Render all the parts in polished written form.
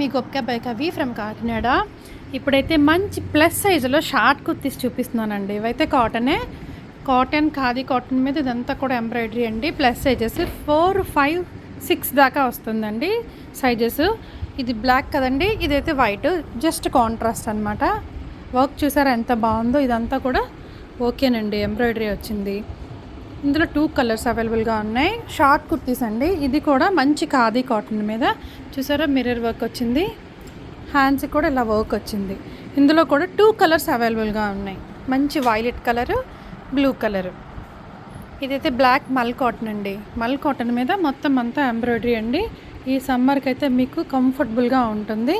మీ గొప్ప కవి ఫ్రమ్ కాకినాడ. ఇప్పుడైతే మంచి ప్లస్ సైజులో షార్ట్ కుర్తీస్ చూపిస్తున్నానండి. ఇవైతే కాటన్ ఖాదీ కాటన్ మీద ఇదంతా కూడా ఎంబ్రాయిడరీ అండి. ప్లస్ సైజెస్ 4, 5, 6 దాకా వస్తుందండి సైజెస్. ఇది బ్లాక్ కదండి, ఇదైతే వైట్, జస్ట్ కాంట్రాస్ట్ అనమాట. వర్క్ చూసారా ఎంత బాగుందో. ఇదంతా కూడా ఓకేనండి, ఎంబ్రాయిడరీ వచ్చింది. ఇందులో 2 కలర్స్ అవైలబుల్గా ఉన్నాయి. షార్ట్ కుర్తీస్ అండి. ఇది కూడా మంచి ఖాదీ కాటన్ మీద చూసారా మిర్రర్ వర్క్ వచ్చింది. హ్యాండ్స్ కూడా ఇలా వర్క్ వచ్చింది. ఇందులో కూడా 2 కలర్స్ అవైలబుల్గా ఉన్నాయి. మంచి వైలెట్ కలరు, బ్లూ కలరు. ఇదైతే బ్లాక్ మల్ కాటన్ అండి. మల్ కాటన్ మీద మొత్తం అంతా ఎంబ్రాయిడరీ అండి. ఈ సమ్మర్కి అయితే మీకు కంఫర్టబుల్గా ఉంటుంది.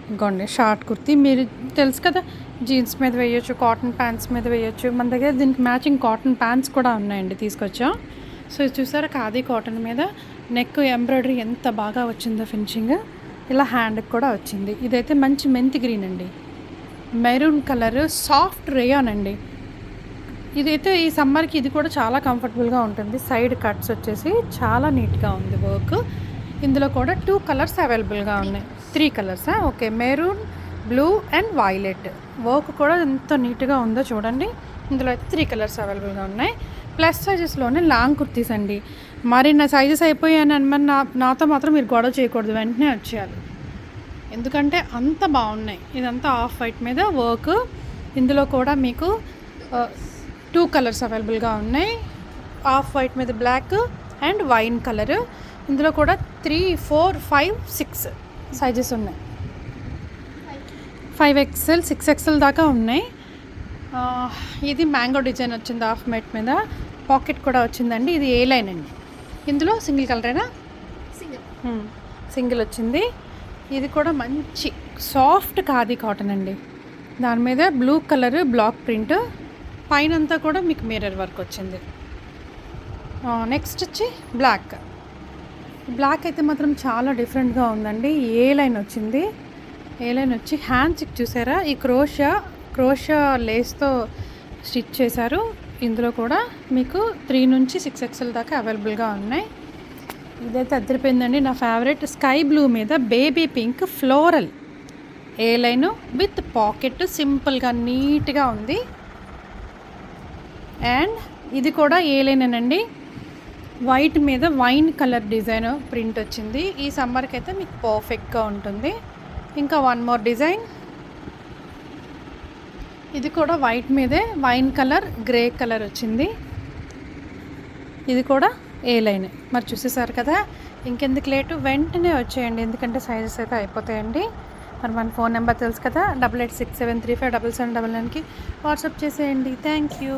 ఇంకోండి షార్ట్ కుర్తీ, మీరు తెలుసు కదా, జీన్స్ మీద వేయచ్చు, కాటన్ ప్యాంట్స్ మీద వేయచ్చు. మన దగ్గర దీనికి మ్యాచింగ్ కాటన్ ప్యాంట్స్ కూడా ఉన్నాయండి, తీసుకొచ్చాం. సో ఇది చూసారా ఖాదీ కాటన్ మీద నెక్ ఎంబ్రాయిడరీ ఎంత బాగా వచ్చిందో ఫినిషింగ్. ఇలా హ్యాండ్కి కూడా వచ్చింది. ఇదైతే మంచి మెంతి గ్రీన్ అండి, మెరూన్ కలర్, సాఫ్ట్ రేయాన్ అండి. ఇదైతే ఈ సమ్మర్కి ఇది కూడా చాలా కంఫర్టబుల్గా ఉంటుంది. సైడ్ కట్స్ వచ్చేసి చాలా నీట్గా ఉంది వర్క్. ఇందులో కూడా 2 కలర్స్ అవైలబుల్గా ఉన్నాయి. 3 colours, okay. Maroon, blue and violet. Work కూడా ఎంత నీట్గా ఉందో చూడండి. ఇందులో అయితే 3 కలర్స్ అవైలబుల్గా ఉన్నాయి. ప్లస్ సైజెస్లోనే లాంగ్ కుర్తీస్ అండి. మరి నా సైజెస్ అయిపోయాను అని మరి నాతో మాత్రం మీరు గొడవ చేయకూడదు, వెంటనే వచ్చేయాలి. ఎందుకంటే అంత బాగున్నాయి. ఇదంతా ఆఫ్ వైట్ మీద వర్క్. ఇందులో కూడా మీకు 2 కలర్స్ అవైలబుల్గా ఉన్నాయి. ఆఫ్ వైట్ మీద బ్లాక్ అండ్ వైన్ కలర్. ఇందులో కూడా 3, 4, 5, 6 సైజెస్ ఉన్నాయి. 5XL, 6XL దాకా ఉన్నాయి. ఇది మ్యాంగో డిజైన్ వచ్చింది ఆఫ్ వైట్ మీద. పాకెట్ కూడా వచ్చిందండి. ఇది ఏ లైన్ అండి. ఇందులో సింగిల్ కలరేనా? సింగిల్ వచ్చింది. ఇది కూడా మంచి సాఫ్ట్ ఖాదీ కాటన్ అండి. దాని మీద బ్లూ కలర్ బ్లాక్ ప్రింట్, పైన అంతా కూడా మీకు మిర్రర్ వర్క్ వచ్చింది. నెక్స్ట్ వచ్చి బ్లాక్ అయితే మాత్రం చాలా డిఫరెంట్గా ఉందండి. ఏ లైన్ వచ్చింది. ఏ లైన్ వచ్చి హ్యాండ్స్కి చూసారా ఈ క్రోషా లేస్తో స్టిచ్ చేశారు. ఇందులో కూడా మీకు 3 నుంచి 6XL దాకా అవైలబుల్గా ఉన్నాయి. ఇదైతే అదిరిపోయిందండి. నా ఫేవరెట్ స్కై బ్లూ మీద baby pink floral A line with pocket, సింపుల్గా నీట్గా ఉంది. అండ్ ఇది కూడా ఏ లైనేనండి. వైట్ మీద వైన్ కలర్ డిజైన్ ప్రింట్ వచ్చింది. ఈ సమ్మర్కి అయితే మీకు పర్ఫెక్ట్గా ఉంటుంది. ఇంకా 1 మోర్ డిజైన్. ఇది కూడా వైట్ మీదే వైన్ కలర్, గ్రే కలర్ వచ్చింది. ఇది కూడా ఏ లైన్. మరి చూసేసారు కదా, ఇంకెందుకు లేటు, వెంటనే వచ్చేయండి. ఎందుకంటే సైజెస్ అయితే అయిపోతాయండి. మరి మన ఫోన్ నెంబర్ తెలుసు కదా, 8867357799కి వాట్సాప్ చేసేయండి. Thank you.